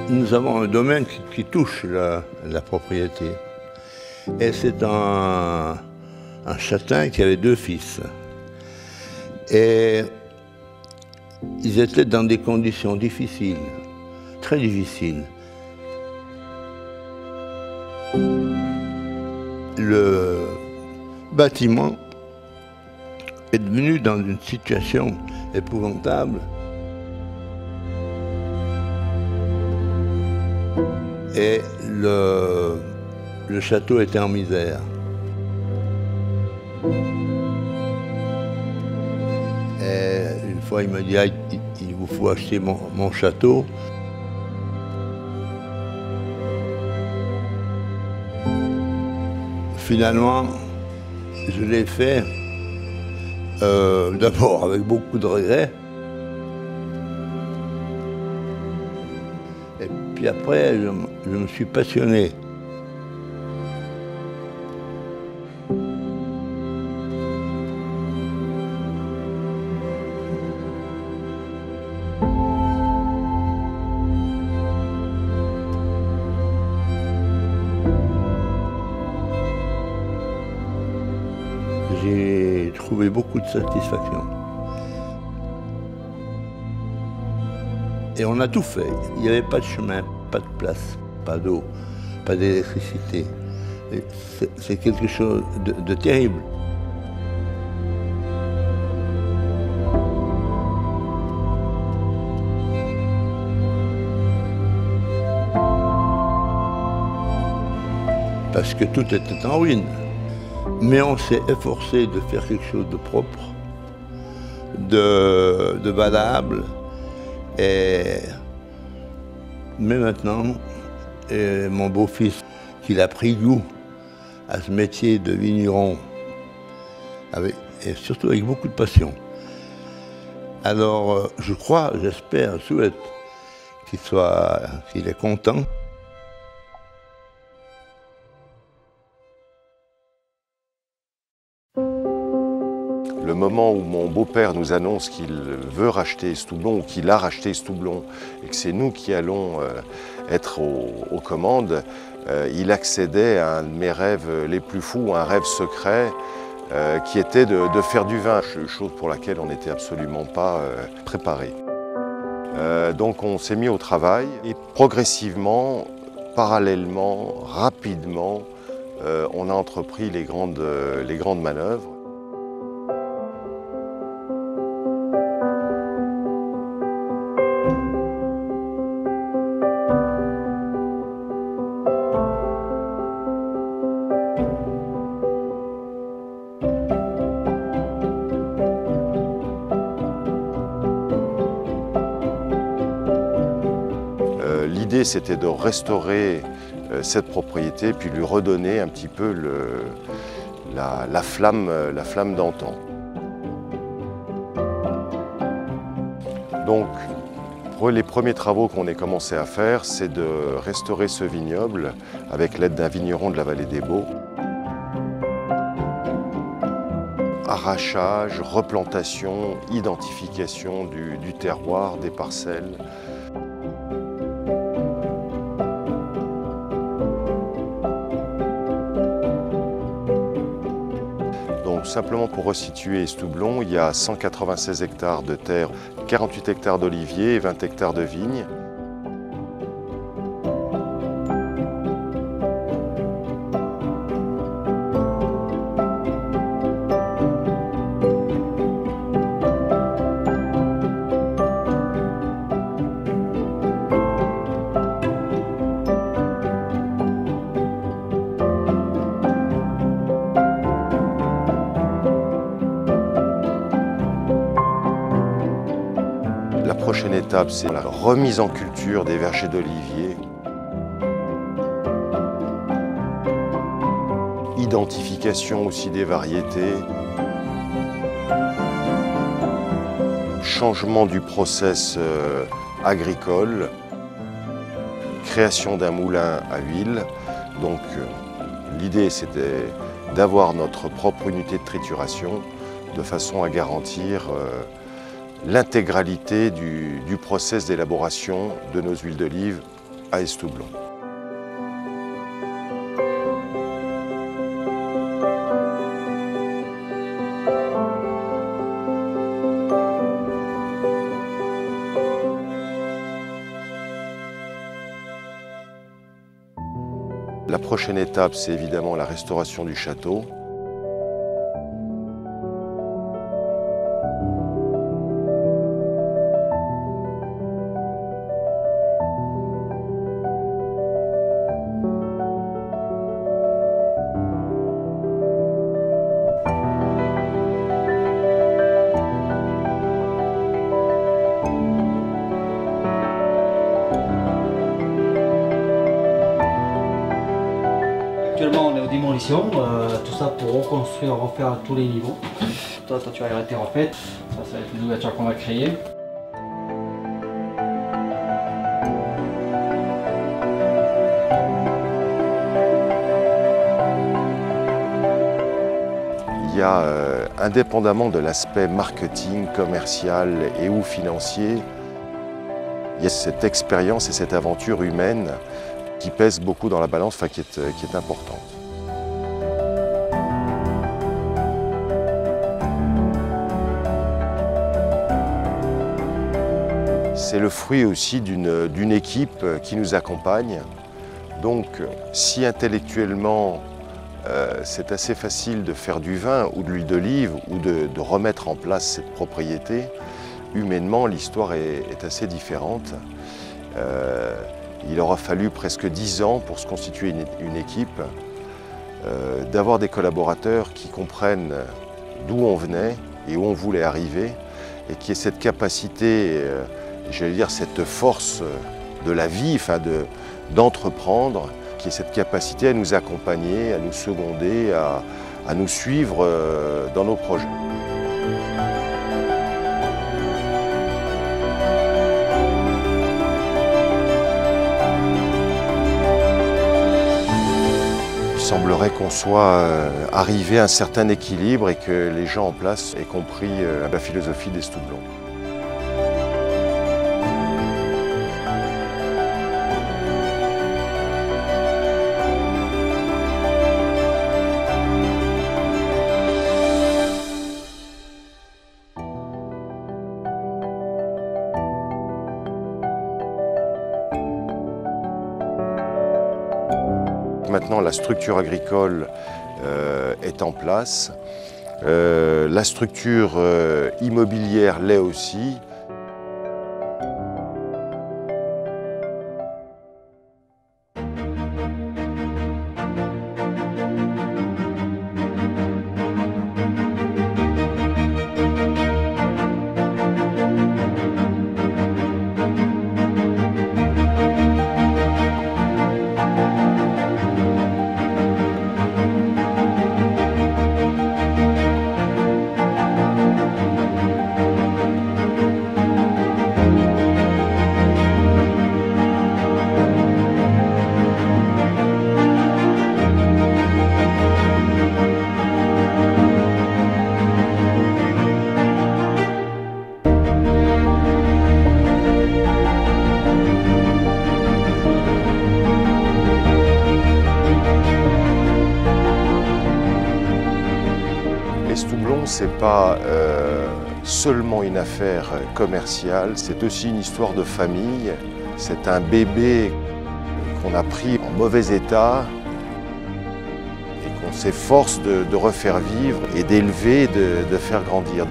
Nous avons un domaine qui touche la propriété. Et c'est un châtain qui avait 2 fils. Et ils étaient dans des conditions difficiles, très difficiles. Le bâtiment est devenu dans une situation épouvantable. Et le château était en misère. Et une fois, il m'a dit, ah, il vous faut acheter mon château. Finalement, je l'ai fait, d'abord avec beaucoup de regrets. Et puis après, je me suis passionné. J'ai trouvé beaucoup de satisfaction. Et on a tout fait. Il n'y avait pas de chemin, pas de place, pas d'eau, pas d'électricité. C'est quelque chose de terrible. Parce que tout était en ruine. Mais on s'est efforcé de faire quelque chose de propre, de valable. Mais maintenant, mon beau-fils, qu'il a pris goût à ce métier de vigneron, et surtout avec beaucoup de passion. Alors, je crois, j'espère, je souhaite qu'il est content. Le moment où mon beau-père nous annonce qu'il veut racheter Estoublon, ou qu'il a racheté Estoublon, et que c'est nous qui allons être aux commandes, il accédait à un de mes rêves les plus fous, un rêve secret, qui était de faire du vin, chose pour laquelle on n'était absolument pas préparé. Donc on s'est mis au travail, et progressivement, parallèlement, rapidement, on a entrepris les grandes manœuvres. L'idée, c'était de restaurer cette propriété, puis lui redonner un petit peu la flamme d'antan. Donc, les premiers travaux qu'on ait commencé à faire, c'est de restaurer ce vignoble avec l'aide d'un vigneron de la vallée des Baux. Arrachage, replantation, identification du terroir, des parcelles. Donc, simplement pour resituer Estoublon, il y a 196 hectares de terre, 48 hectares d'oliviers et 20 hectares de vignes. La prochaine étape, c'est la remise en culture des vergers d'oliviers, identification aussi des variétés, changement du process agricole, création d'un moulin à huile. Donc l'idée, c'était d'avoir notre propre unité de trituration de façon à garantir l'intégralité du process d'élaboration de nos huiles d'olive à Estoublon. La prochaine étape, c'est évidemment la restauration du château. Actuellement, on est aux démolitions, tout ça pour reconstruire, refaire tous les niveaux. Toi, tu vas été refaite. Ça va être une ouverture qu'on va créer. Il y a, indépendamment de l'aspect marketing, commercial et ou financier, il y a cette expérience et cette aventure humaine qui pèse beaucoup dans la balance, qui est importante. C'est le fruit aussi d'une équipe qui nous accompagne. Donc, si intellectuellement, c'est assez facile de faire du vin ou de l'huile d'olive ou de remettre en place cette propriété, humainement, l'histoire est assez différente. Il aura fallu presque 10 ans pour se constituer une équipe, d'avoir des collaborateurs qui comprennent d'où on venait et où on voulait arriver et qui aient cette capacité, j'allais dire cette force de la vie, d'entreprendre, qui ait cette capacité à nous accompagner, à nous seconder, à nous suivre dans nos projets. Il semblerait qu'on soit arrivé à un certain équilibre et que les gens en place aient compris la philosophie d'Estoublon. Maintenant, la structure agricole est en place. La structure immobilière l'est aussi. Estoublon, ce n'est pas seulement une affaire commerciale, c'est aussi une histoire de famille. C'est un bébé qu'on a pris en mauvais état et qu'on s'efforce de refaire vivre et d'élever, de faire grandir.